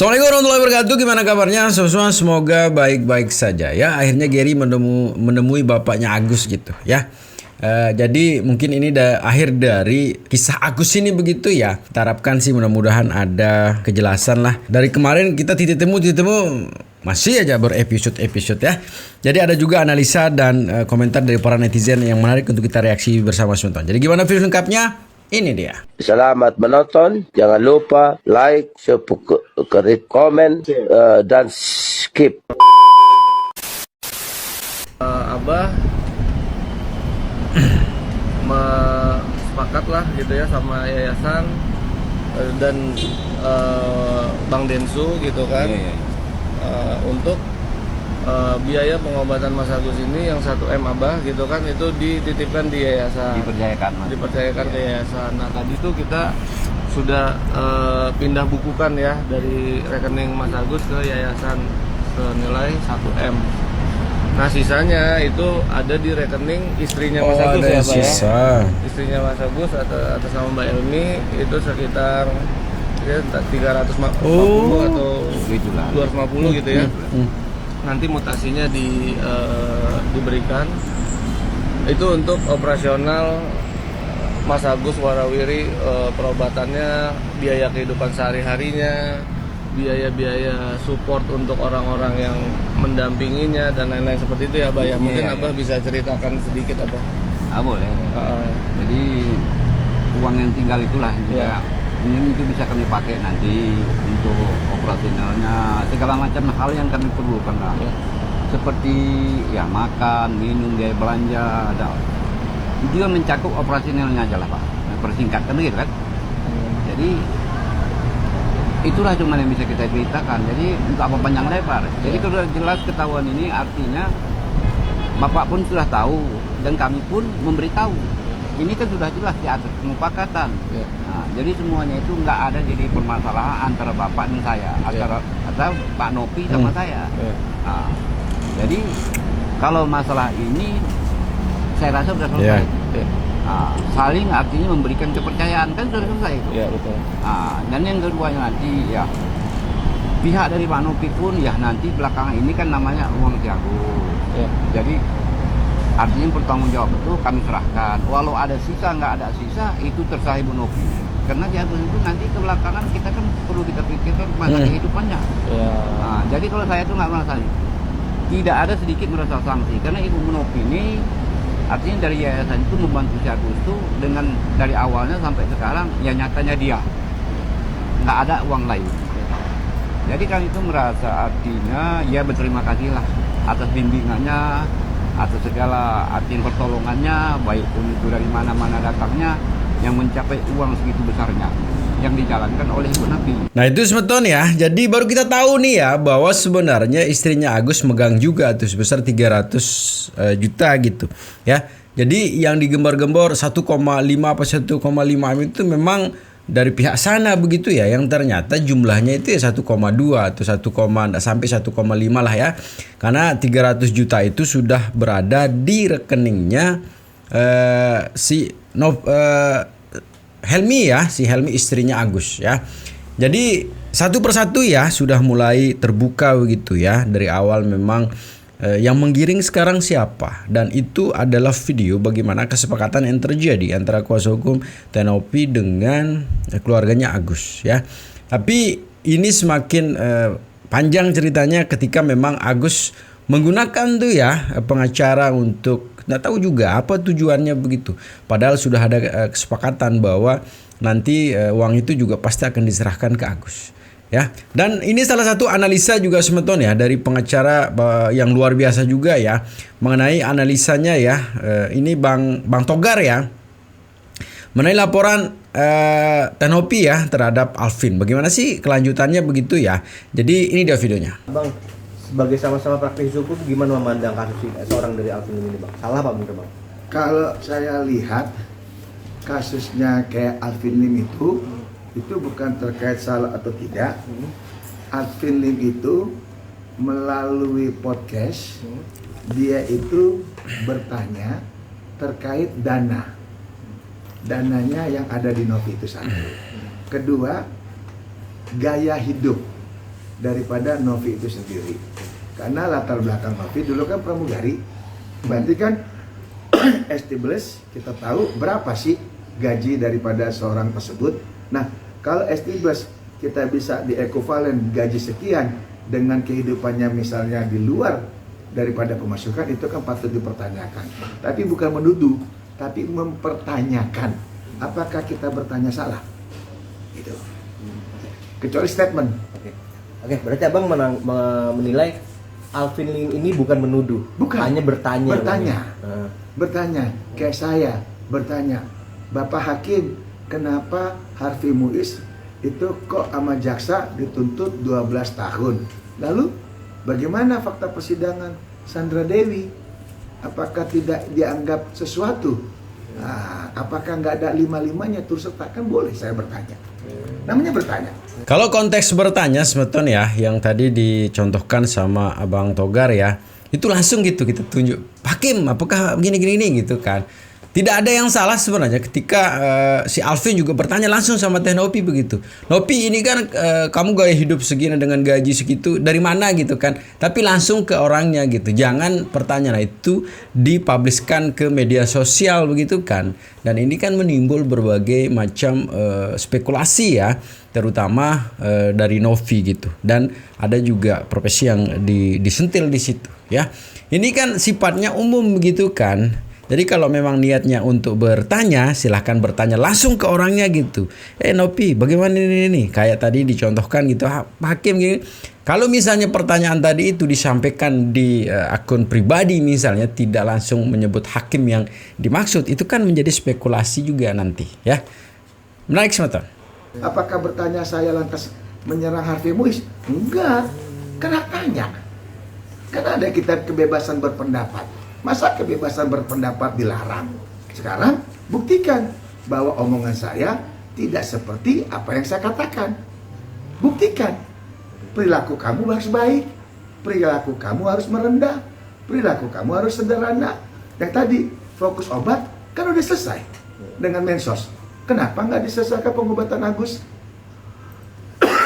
Assalamualaikum warahmatullahi wabarakatuh. Gimana kabarnya? Semua semoga baik-baik saja ya. Akhirnya Gary menemui bapaknya Agus gitu ya. Jadi mungkin ini akhir dari kisah Agus ini begitu ya. Kita harapkan sih mudah-mudahan ada kejelasan lah. Dari kemarin kita titik temu masih aja berepisode ya. Jadi ada juga analisa dan komentar dari para netizen yang menarik untuk kita reaksi bersama semuanya. Jadi gimana video lengkapnya? Ini dia. Selamat menonton. Jangan lupa like, subscribe, komen, dan skip. Abah sepakat lah gitu ya sama yayasan dan Bang Densu gitu kan. Untuk biaya pengobatan Mas Agus ini yang 1M Abah gitu kan, itu dititipkan di yayasan, dipercayakan ke yayasan. Nah tadi tuh kita sudah pindah bukukan ya dari rekening Mas Agus ke yayasan senilai 1M. Nah sisanya itu ada di rekening istrinya Mas Agus ya Pak ya. Istrinya Mas Agus atas nama Mbak Elmi itu sekitar 350 atau 250 gitu ya. Nanti mutasinya diberikan itu untuk operasional Mas Agus Warawiri, perobatannya, biaya kehidupan sehari-harinya, biaya-biaya support untuk orang-orang yang mendampinginya dan lain-lain seperti itu ya Abah ya. Mungkin Abah bisa ceritakan sedikit Abah. Boleh. Jadi uang yang tinggal itulah juga ini itu bisa kami pakai nanti untuk operasionalnya, segala macam hal yang kami perlukan lah. Seperti ya makan, minum, biaya belanja, ada. Itu juga mencakup operasionalnya aja lah Pak. Persingkatkan gitu kan. Jadi itulah cuma yang bisa kita ceritakan. Jadi untuk apa panjang lebar. Jadi kalau jelas ketahuan ini artinya Bapak pun sudah tahu dan kami pun memberitahu. Ini kan sudah jelas di atas kesepakatan. Nah, jadi semuanya itu nggak ada jadi permasalahan antara Bapak dan saya, atau Pak Nopi sama saya. Nah, jadi kalau masalah ini saya rasa sudah selesai. Nah, saling artinya memberikan kepercayaan kan sudah selesai itu. Betul. Nah, dan yang keduanya nanti ya pihak dari Pak Nopi pun ya nanti belakangan ini kan namanya uang jago. Jadi artinya bertanggung jawab itu kami serahkan. Walau ada sisa nggak ada sisa itu terserah Ibu Nopi. Karena jago itu nanti ke belakangan kita kan perlu kita pikirkan masa kehidupannya. Nah, jadi kalau saya tuh nggak merasa tidak ada sedikit merasa sanksi karena Ibu Nopi ini artinya dari yayasan itu membantu si Agus itu dengan dari awalnya sampai sekarang ya nyatanya dia nggak ada uang lain. Jadi kan itu merasa artinya ya berterima kasih lah atas bimbingannya, atas segala artinya pertolongannya, baik pun itu dari mana-mana datangnya yang mencapai uang segitu besarnya yang dijalankan oleh Ibu Nopi. Nah itu semeton ya. Jadi baru kita tahu nih ya bahwa sebenarnya istrinya Agus megang juga tuh sebesar 300 juta gitu ya. Jadi yang digembar-gembor 1,5 apa 1,5 itu memang dari pihak sana begitu ya, yang ternyata jumlahnya itu ya 1,2 atau 1, sampai 1,5 lah ya. Karena 300 juta itu sudah berada di rekeningnya Helmi ya, si Helmi istrinya Agus ya. Jadi satu persatu ya sudah mulai terbuka begitu ya. Dari awal memang yang menggiring sekarang siapa, dan itu adalah video bagaimana kesepakatan yang terjadi antara kuasa hukum Tenopi dengan keluarganya Agus ya. Tapi ini semakin panjang ceritanya ketika memang Agus menggunakan tuh ya pengacara untuk nggak tahu juga apa tujuannya begitu. Padahal sudah ada kesepakatan bahwa nanti uang itu juga pasti akan diserahkan ke Agus. Ya, dan ini salah satu analisa juga semeton ya dari pengacara yang luar biasa juga ya mengenai analisanya ya. Ini Bang Togar ya mengenai laporan Tenopi ya terhadap Alvin. Bagaimana sih kelanjutannya begitu ya. Jadi ini dia videonya. Bang, sebagai sama-sama praktisi hukum gimana memandang kasus seorang dari Alvin ini Bang? Salah Pak bener Bang? Kalau saya lihat kasusnya kayak Alvin Lim itu bukan terkait salah atau tidak. Alvin Lim itu melalui podcast dia itu bertanya terkait dananya yang ada di Novi itu satu. Kedua, gaya hidup daripada Novi itu sendiri. Karena latar belakang Novi dulu kan pramugari, berarti kan establish kita tahu berapa sih gaji daripada seorang tersebut. Nah, kalau establish kita bisa diekuvalen gaji sekian dengan kehidupannya misalnya di luar daripada pemasukan, itu kan patut dipertanyakan. Tapi bukan menuduh, tapi mempertanyakan apakah kita bertanya salah. Gitu. Kecuali statement. Oke, berarti abang menilai Alvin Lim ini bukan menuduh, Bukan. hanya bertanya. Bertanya. Nah, Bertanya, kayak saya bertanya, Bapak Hakim, kenapa Harvey Muiz itu kok sama jaksa dituntut 12 tahun? Lalu bagaimana fakta persidangan Sandra Dewi? Apakah tidak dianggap sesuatu? Nah, apakah nggak ada lima-limanya turut serta? Kan boleh saya bertanya. Namanya bertanya. Kalau konteks bertanya sebetulnya ya, yang tadi dicontohkan sama Abang Togar ya, itu langsung gitu kita tunjuk, Hakim apakah begini gitu kan. Tidak ada yang salah sebenarnya ketika si Alvin juga bertanya langsung sama Teh Nopi begitu. Nopi ini kan kamu gaya hidup segini dengan gaji segitu dari mana gitu kan. Tapi langsung ke orangnya gitu. Jangan pertanyaan itu dipubliskan ke media sosial begitu kan. Dan ini kan menimbul berbagai macam spekulasi ya, terutama dari Novi gitu. Dan ada juga profesi yang disentil di situ ya. Ini kan sifatnya umum begitu kan. Jadi kalau memang niatnya untuk bertanya, silahkan bertanya langsung ke orangnya gitu. Nopi, bagaimana ini? Kayak tadi dicontohkan gitu, Hakim gini. Kalau misalnya pertanyaan tadi itu disampaikan di akun pribadi misalnya, tidak langsung menyebut hakim yang dimaksud, itu kan menjadi spekulasi juga nanti ya. Menarik semata. Apakah bertanya saya lantas menyerang Harvey Muiz? Enggak, karena tanya. Karena ada kita kebebasan berpendapat. Masa kebebasan berpendapat dilarang? Sekarang buktikan bahwa omongan saya tidak seperti apa yang saya katakan. Buktikan. Perilaku kamu harus baik. Perilaku kamu harus merendah. Perilaku kamu harus sederhana. Yang tadi fokus obat kan udah selesai dengan Mensos. Kenapa nggak diselesaikan pengobatan Agus?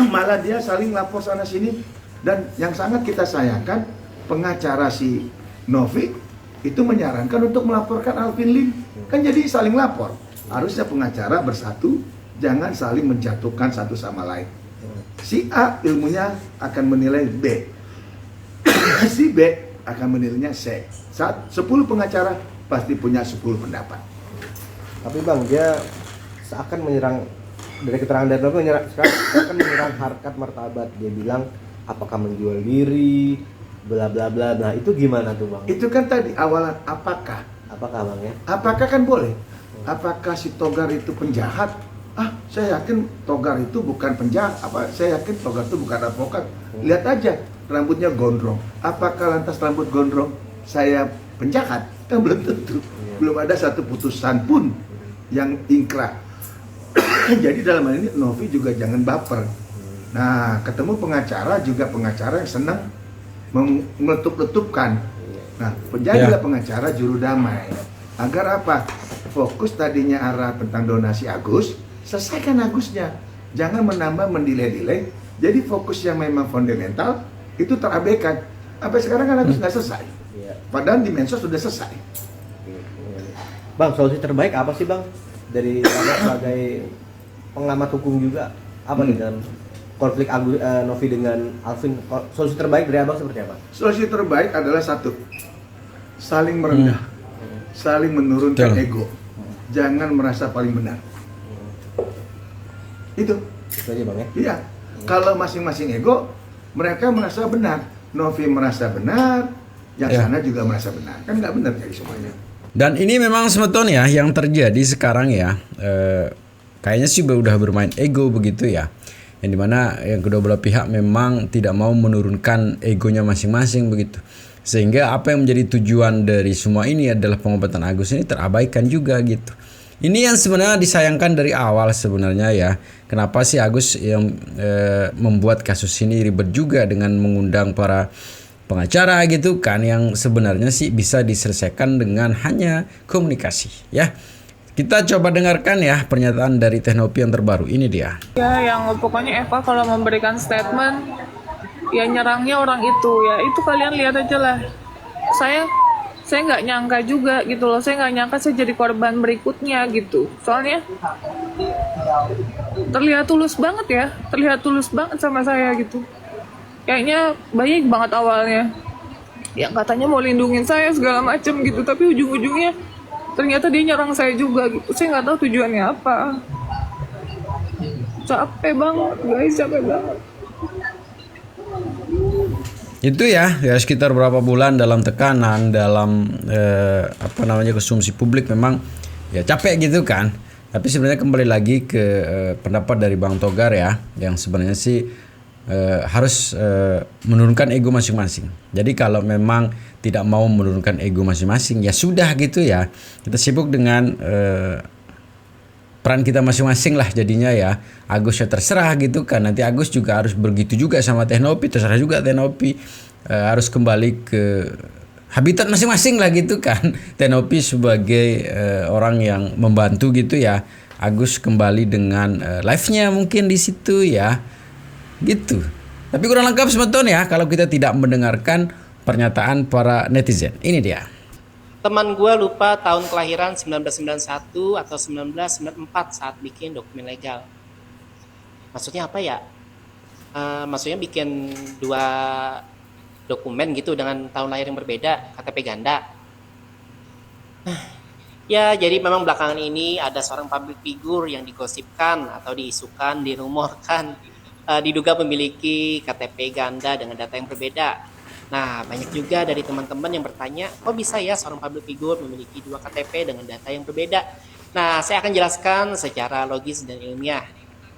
Malah dia saling lapor sana sini. Dan yang sangat kita sayangkan, pengacara si Novi itu menyarankan untuk melaporkan Alvin Lim. Kan jadi saling lapor. Harusnya pengacara bersatu, jangan saling menjatuhkan satu sama lain. Si A ilmunya akan menilai B, si B akan menilainya C. 10 pengacara pasti punya 10 pendapat. tapi bang, dia seakan menyerang, dari keterangan dari Novi seakan menyerang harkat martabat. Dia bilang apakah menjual diri, bla bla bla. Nah itu gimana tuh bang? Itu kan tadi awalan apakah Bang ya? Apakah kan boleh? Apakah si Togar itu penjahat? Saya yakin Togar itu bukan penjahat. Saya yakin Togar itu bukan advokat. Lihat aja rambutnya gondrong. Apakah lantas rambut gondrong saya penjahat? Kan belum tentu. Belum ada satu putusan pun yang ingkrah. Jadi dalam hal ini Novi juga jangan baper. Nah, ketemu pengacara juga pengacara yang senang meletup-letupkan. Nah, penjadilah pengacara juru damai. Agar apa? Fokus tadinya arah tentang donasi Agus, selesaikan Agusnya. Jangan menambah mendelay-delay. Jadi fokus yang memang fundamental itu terabaikan. Sampai sekarang kan Agus nggak selesai. Padahal di Mensos sudah selesai. Bang, solusi terbaik apa sih bang? Dari Abang sebagai pengamat hukum juga, apa nih dalam konflik Novi dengan Alvin? Solusi terbaik dari abang seperti apa? Solusi terbaik adalah satu, saling merendah, saling menurunkan ego, jangan merasa paling benar. Itu aja bang ya? Iya, kalau masing-masing ego, mereka merasa benar. Novi merasa benar, yang sana juga merasa benar. Kan nggak benar jadi semuanya. Dan ini memang sebetulnya yang terjadi sekarang ya, kayaknya sih udah bermain ego begitu ya. Yang dimana yang kedua belah pihak memang tidak mau menurunkan egonya masing-masing begitu. Sehingga apa yang menjadi tujuan dari semua ini adalah pengobatan Agus ini terabaikan juga gitu. Ini yang sebenarnya disayangkan dari awal sebenarnya ya. Kenapa sih Agus yang membuat kasus ini ribet juga dengan mengundang para pengacara gitu kan, yang sebenarnya sih bisa diselesaikan dengan hanya komunikasi ya. Kita coba dengarkan ya pernyataan dari Teh Nopi yang terbaru. Ini dia. Ya, yang pokoknya Eva kalau memberikan statement ya nyerangnya orang itu. Ya itu kalian lihat aja lah. Saya nggak nyangka juga gitu loh. Saya nggak nyangka saya jadi korban berikutnya gitu. Soalnya terlihat tulus banget ya, terlihat tulus banget sama saya gitu. Kayaknya baik banget awalnya. Ya katanya mau lindungin saya segala macem gitu, tapi ujung-ujungnya ternyata dia nyerang saya juga gitu. Saya nggak tahu tujuannya apa. Capek banget guys, capek banget. Itu ya sekitar berapa bulan dalam tekanan, dalam konsumsi publik, memang ya capek gitu kan. Tapi sebenarnya kembali lagi ke pendapat dari Bang Togar ya, yang sebenarnya sih harus menurunkan ego masing-masing. Jadi kalau memang tidak mau menurunkan ego masing-masing, ya sudah gitu ya, kita sibuk dengan peran kita masing-masing lah jadinya ya. Agus ya terserah gitu kan, nanti Agus juga harus begitu juga sama Teh Nopi, terserah juga Teh Nopi harus kembali ke habitat masing-masing lah gitu kan. Teh Nopi sebagai orang yang membantu gitu ya, Agus kembali dengan live-nya mungkin di situ ya gitu. Tapi kurang lengkap semeton ya kalau kita tidak mendengarkan pernyataan para netizen. Ini dia. Teman gue lupa tahun kelahiran 1991 atau 1994 saat bikin dokumen legal. Maksudnya apa ya? Maksudnya bikin 2 dokumen gitu dengan tahun lahir yang berbeda, KTP ganda. Ya, jadi memang belakangan ini ada seorang public figure yang digosipkan atau diisukan, dirumorkan, diduga memiliki KTP ganda dengan data yang berbeda. Nah, banyak juga dari teman-teman yang bertanya, kok bisa ya seorang public figure memiliki 2 KTP dengan data yang berbeda? Nah, saya akan jelaskan secara logis dan ilmiah.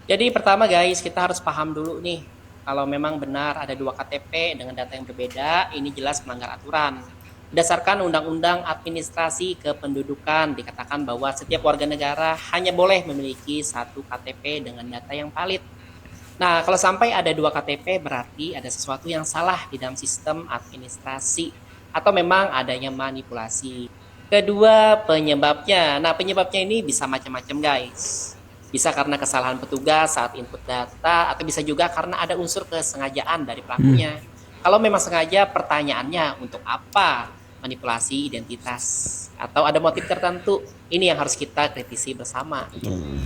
Jadi pertama guys, kita harus paham dulu nih, kalau memang benar ada 2 KTP dengan data yang berbeda, ini jelas melanggar aturan. Berdasarkan Undang-Undang Administrasi Kependudukan, dikatakan bahwa setiap warga negara hanya boleh memiliki 1 KTP dengan data yang valid. Nah, kalau sampai ada 2 KTP berarti ada sesuatu yang salah di dalam sistem administrasi atau memang adanya manipulasi. Kedua, penyebabnya. Nah, penyebabnya ini bisa macam-macam guys. Bisa karena kesalahan petugas saat input data atau bisa juga karena ada unsur kesengajaan dari pelakunya. Kalau memang sengaja, pertanyaannya untuk apa manipulasi identitas atau ada motif tertentu? Ini yang harus kita kritisi bersama.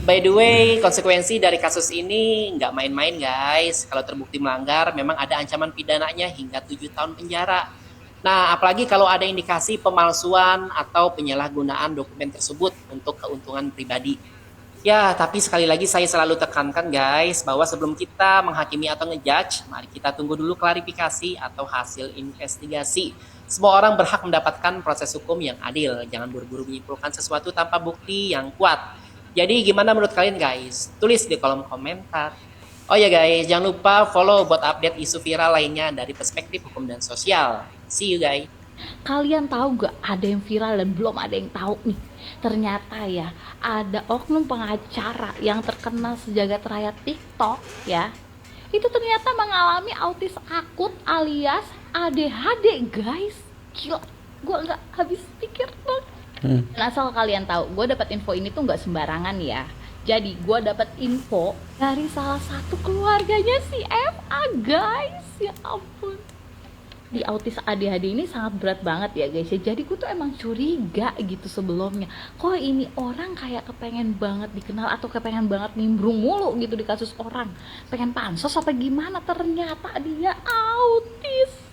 By the way, konsekuensi dari kasus ini nggak main-main guys. Kalau terbukti melanggar, memang ada ancaman pidananya hingga 7 tahun penjara. Nah, apalagi kalau ada indikasi pemalsuan atau penyalahgunaan dokumen tersebut untuk keuntungan pribadi. Ya, tapi sekali lagi saya selalu tekankan guys, bahwa sebelum kita menghakimi atau ngejudge, mari kita tunggu dulu klarifikasi atau hasil investigasi. Semua orang berhak mendapatkan proses hukum yang adil. Jangan buru-buru menyimpulkan sesuatu tanpa bukti yang kuat. Jadi gimana menurut kalian guys? Tulis di kolom komentar. Oh ya guys, jangan lupa follow buat update isu viral lainnya dari perspektif hukum dan sosial. See you guys. Kalian tahu gak ada yang viral dan belum ada yang tahu nih. Ternyata ya ada oknum pengacara yang terkenal sejagat raya TikTok ya. Itu ternyata mengalami autis akut alias ADHD guys. Gila, gue nggak habis pikir bang. Nah, asal kalian tahu, gue dapat info ini tuh nggak sembarangan ya. Jadi gue dapat info dari salah satu keluarganya si FA guys. Ya ampun. Di autis ADHD ini sangat berat banget ya guys ya. Jadi gue tuh emang curiga gitu sebelumnya, kok ini orang kayak kepengen banget dikenal atau kepengen banget nimbrung mulu gitu di kasus orang, pengen pansos apa gimana. Ternyata dia autis.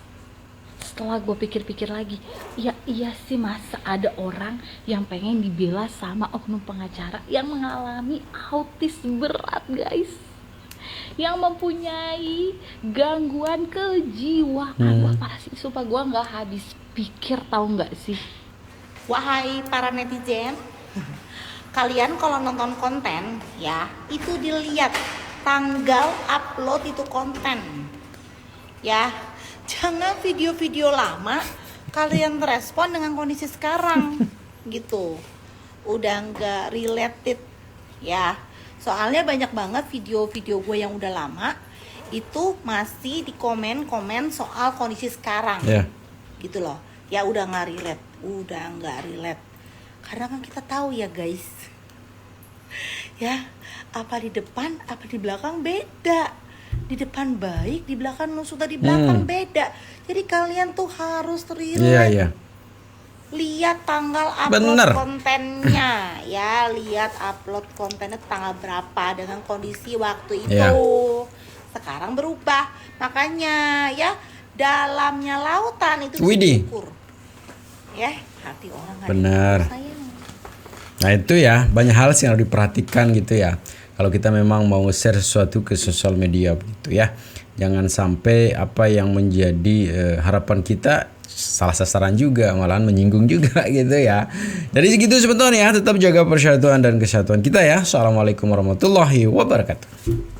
Setelah gue pikir-pikir lagi, ya iya sih, masa ada orang yang pengen dibela sama oknum pengacara yang mengalami autis berat guys, yang mempunyai gangguan kejiwaan. Wah parah sih, sumpah gue nggak habis pikir, tahu nggak sih. Wahai para netizen, kalian kalau nonton konten ya, itu dilihat tanggal upload itu konten ya. Jangan video-video lama kalian respon dengan kondisi sekarang gitu, udah nggak related ya. Soalnya banyak banget video-video gue yang udah lama itu masih di komen-komen soal kondisi sekarang, gitu loh. Ya udah nggak relate, karena kan kita tahu ya guys, ya apa di depan apa di belakang beda. Di depan baik, di belakang sudah di belakang beda. Jadi kalian tuh harus Iya, relax. iya. Lihat tanggal upload Bener. kontennya ya, lihat upload kontennya tanggal berapa dengan kondisi waktu itu. Iya. Sekarang berubah, makanya ya dalamnya lautan itu Widih. diukur ya, hati orang nggak Benar. diukur, sayang. Nah itu ya, banyak hal sih yang harus diperhatikan gitu ya. Kalau kita memang mau share sesuatu ke sosial media gitu ya. Jangan sampai apa yang menjadi harapan kita salah sasaran juga, malahan menyinggung juga gitu ya. Jadi segitu sebetulnya ya, tetap jaga persatuan dan kesatuan kita ya. Assalamualaikum warahmatullahi wabarakatuh.